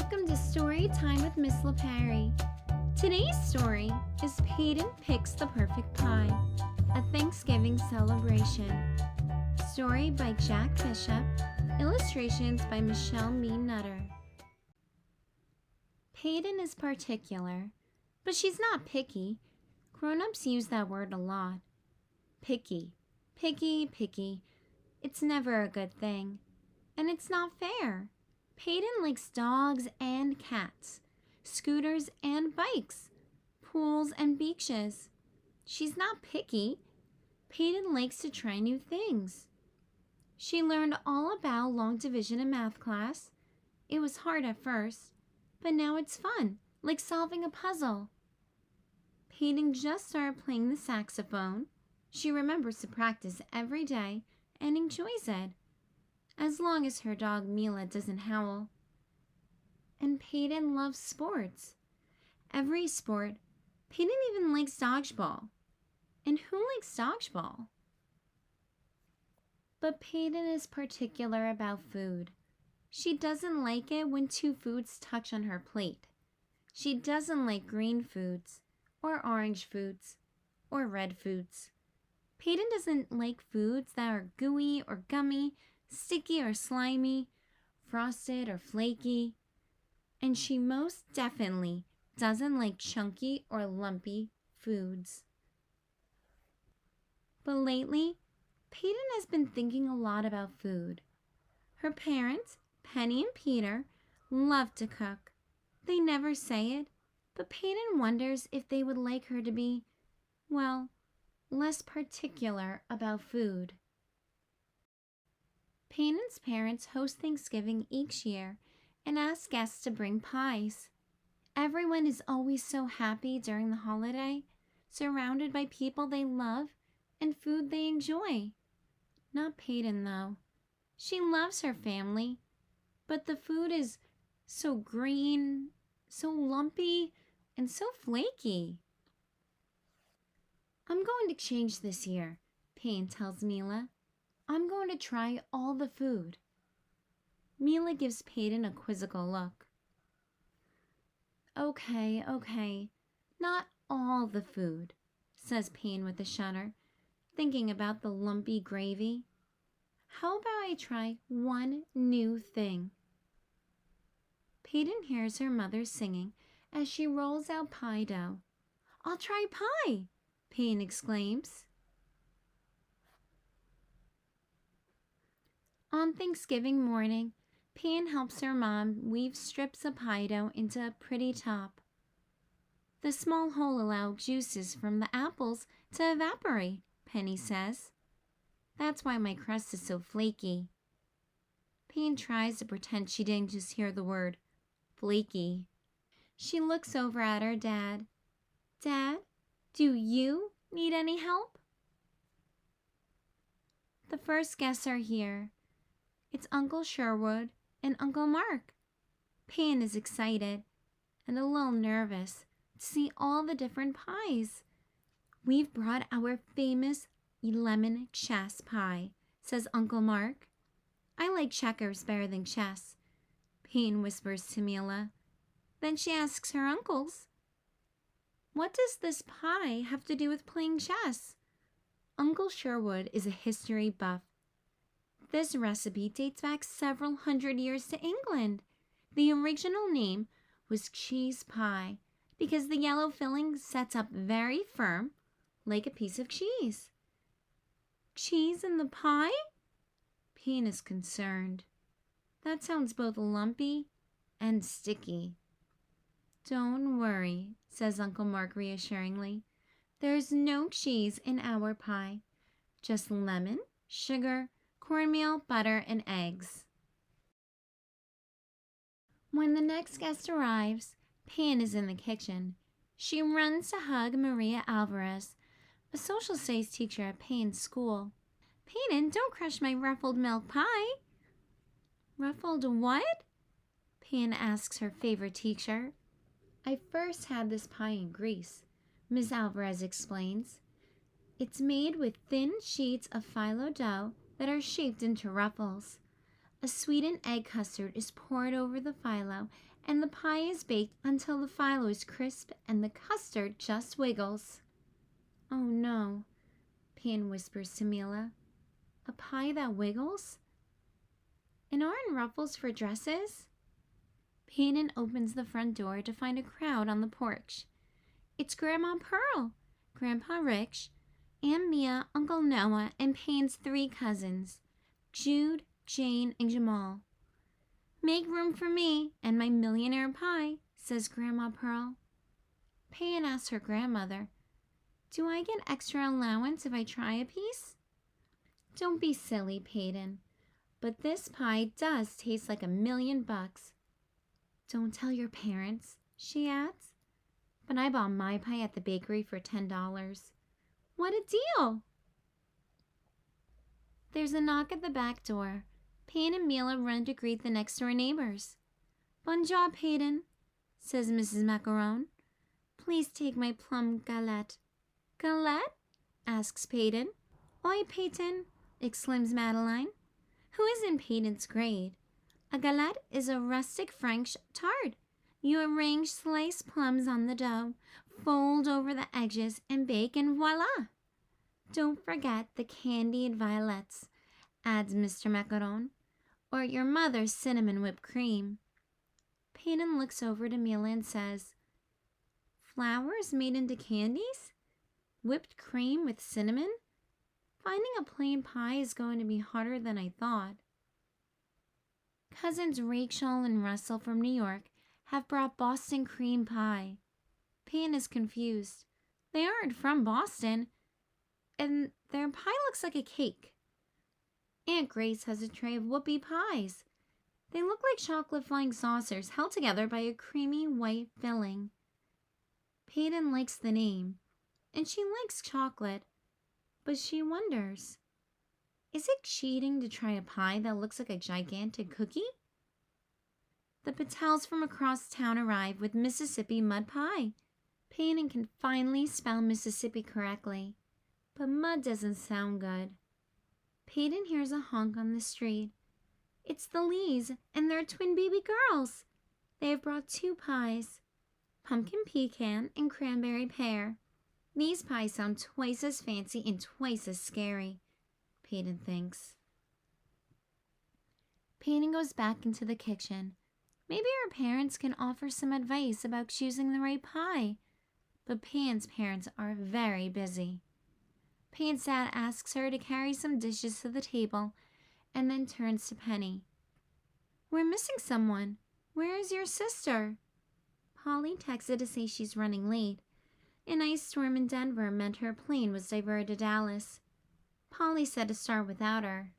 Welcome to Story Time with Miss LaPerry. Today's story is Peyton Picks the Perfect Pie, a Thanksgiving celebration. Story by Jack Bishop, illustrations by Michelle Mean Nutter. Peyton is particular, but she's not picky. Grown-ups use that word a lot. Picky, picky, picky. It's never a good thing. And it's not fair. Peyton likes dogs and cats, scooters and bikes, pools and beaches. She's not picky. Peyton likes to try new things. She learned all about long division in math class. It was hard at first, but now it's fun, like solving a puzzle. Peyton just started playing the saxophone. She remembers to practice every day and enjoys it, as long as her dog Mila doesn't howl. And Peyton loves sports. Every sport. Peyton even likes dodgeball. And who likes dodgeball? But Peyton is particular about food. She doesn't like it when two foods touch on her plate. She doesn't like green foods, or orange foods, or red foods. Peyton doesn't like foods that are gooey or gummy, sticky or slimy, frosted or flaky. And she most definitely doesn't like chunky or lumpy foods. But lately, Peyton has been thinking a lot about food. Her parents, Penny and Peter, love to cook. They never say it, but Peyton wonders if they would like her to be, well, less particular about food. Peyton's parents host Thanksgiving each year and ask guests to bring pies. Everyone is always so happy during the holiday, surrounded by people they love and food they enjoy. Not Peyton, though. She loves her family, but the food is so green, so lumpy, and so flaky. I'm going to change this year, Peyton tells Mila. I'm going to try all the food. Mila gives Peyton a quizzical look. Okay, not all the food, says Peyton with a shudder, thinking about the lumpy gravy. How about I try one new thing? Peyton hears her mother singing as she rolls out pie dough. I'll try pie, Peyton exclaims. On Thanksgiving morning, Peyton helps her mom weave strips of pie dough into a pretty top. The small hole allows juices from the apples to evaporate, Penny says. That's why my crust is so flaky. Peyton tries to pretend she didn't just hear the word flaky. She looks over at her dad. Dad, do you need any help? The first guests are here. It's Uncle Sherwood and Uncle Mark. Peyton is excited and a little nervous to see all the different pies. We've brought our famous lemon chess pie, says Uncle Mark. I like checkers better than chess, Peyton whispers to Mila. Then she asks her uncles, what does this pie have to do with playing chess? Uncle Sherwood is a history buff. This recipe dates back several hundred years to England. The original name was cheese pie because the yellow filling sets up very firm, like a piece of cheese. Cheese in the pie? Peyton is concerned. That sounds both lumpy and sticky. Don't worry, says Uncle Mark reassuringly. There's no cheese in our pie, just lemon, sugar, cornmeal, butter, and eggs. When the next guest arrives, Peyton is in the kitchen. She runs to hug Maria Alvarez, a social studies teacher at Peyton's school. Peyton, don't crush my ruffled milk pie. Ruffled what? Peyton asks her favorite teacher. I first had this pie in Greece, Ms. Alvarez explains. It's made with thin sheets of phyllo dough that are shaped into ruffles. A sweetened egg custard is poured over the phyllo, and the pie is baked until the phyllo is crisp and the custard just wiggles. "Oh no," Peyton whispers to Mila. "A pie that wiggles? And aren't ruffles for dresses?" Peyton opens the front door to find a crowd on the porch. It's Grandma Pearl, Grandpa Rich, Aunt Mia, Uncle Noah, and Peyton's 3 cousins, Jude, Jane, and Jamal. "Make room for me and my millionaire pie," says Grandma Pearl. Peyton asks her grandmother, "Do I get extra allowance if I try a piece?" "Don't be silly, Peyton, but this pie does taste like $1,000,000. "Don't tell your parents," she adds, "but I bought my pie at the bakery for $10. What a deal!" There's a knock at the back door. Peyton and Mila run to greet the next-door neighbors. "Bonjour, Peyton," says Mrs. Macaron. "Please take my plum galette." "Galette?" asks Peyton. "Oi, Peyton," exclaims Madeline, who is in Peyton's grade. "A galette is a rustic French tart. You arrange sliced plums on the dough, fold over the edges, and bake, and voila!" "Don't forget the candied violets," adds Mr. Macaron, "or your mother's cinnamon whipped cream." Peyton looks over to Mila and says, "Flowers made into candies? Whipped cream with cinnamon? Finding a plain pie is going to be harder than I thought." Cousins Rachel and Russell from New York have brought Boston cream pie. Peyton is confused. They aren't from Boston, and their pie looks like a cake. Aunt Grace has a tray of whoopie pies. They look like chocolate flying saucers held together by a creamy white filling. Peyton likes the name, and she likes chocolate, but she wonders, is it cheating to try a pie that looks like a gigantic cookie? The Patels from across town arrive with Mississippi mud pie. Peyton can finally spell Mississippi correctly, but mud doesn't sound good. Peyton hears a honk on the street. It's the Lees and their twin baby girls. They have brought 2 pies, pumpkin pecan and cranberry pear. These pies sound twice as fancy and twice as scary, Peyton thinks. Peyton goes back into the kitchen. Maybe her parents can offer some advice about choosing the right pie, but Peyton's parents are very busy. Peyton's dad asks her to carry some dishes to the table and then turns to Penny. "We're missing someone. Where is your sister?" Polly texted to say she's running late. An ice storm in Denver meant her plane was diverted to Dallas. Polly said to start without her.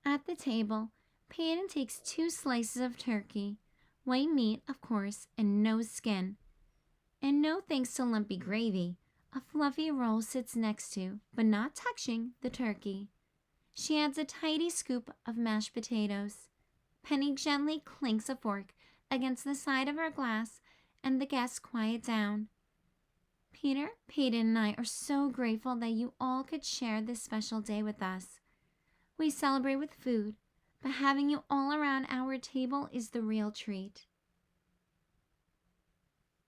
At the table, Peyton takes 2 slices of turkey, white meat, of course, and no skin. And no thanks to lumpy gravy, a fluffy roll sits next to, but not touching, the turkey. She adds a tidy scoop of mashed potatoes. Penny gently clinks a fork against the side of her glass, and the guests quiet down. "Peter, Peyton, and I are so grateful that you all could share this special day with us. We celebrate with food, but having you all around our table is the real treat."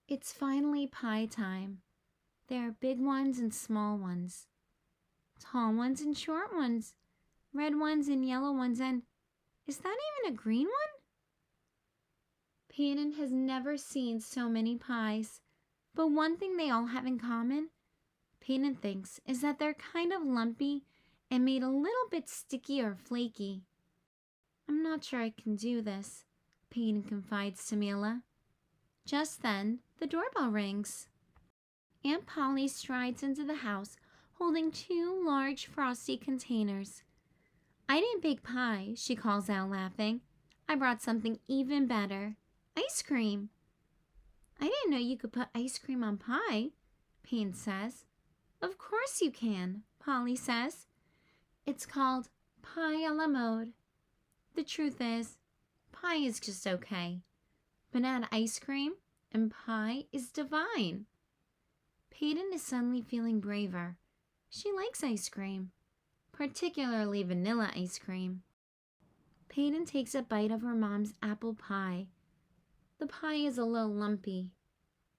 It's finally pie time. There are big ones and small ones, tall ones and short ones, red ones and yellow ones, and is that even a green one? Peyton has never seen so many pies, but one thing they all have in common, Peyton thinks, is that they're kind of lumpy and made a little bit sticky or flaky. "I'm not sure I can do this," Peyton confides to Mila. Just then, the doorbell rings. Aunt Polly strides into the house, holding 2 large frosty containers. "I didn't bake pie," she calls out, laughing. "I brought something even better. Ice cream." "I didn't know you could put ice cream on pie," Peyton says. "Of course you can," Polly says. "It's called pie a la mode. The truth is, pie is just okay. But add ice cream, and pie is divine." Peyton is suddenly feeling braver. She likes ice cream. particularly vanilla ice cream. Peyton takes a bite of her mom's apple pie. The pie is a little lumpy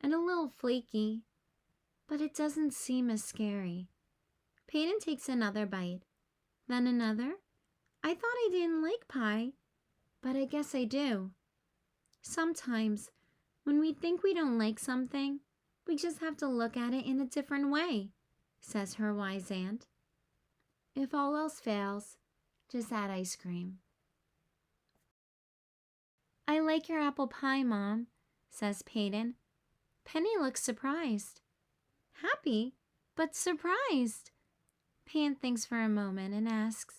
and a little flaky, but it doesn't seem as scary. Peyton takes another bite, then another. I thought I didn't like pie, but I guess I do. Sometimes, when we think we don't like something, we just have to look at it in a different way, says her wise aunt. If all else fails, just add ice cream. I like your apple pie, Mom, says Peyton. Penny looks surprised. Happy, but surprised. Peyton thinks for a moment and asks,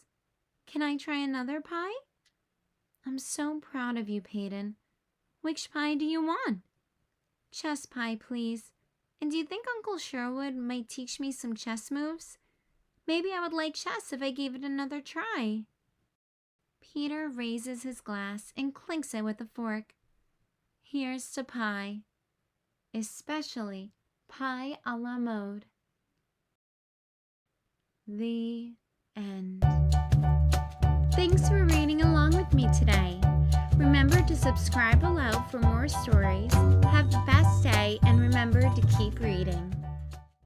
Can I try another pie? I'm so proud of you, Peyton. Which pie do you want? Chess pie, please. And do you think Uncle Sherwood might teach me some chess moves? Maybe I would like chess if I gave it another try. Peter raises his glass and clinks it with a fork. Here's to pie, especially pie a la mode. The end. Thanks for reading along with me today. Remember to subscribe Aloud for more stories. Have the best day and remember to keep reading.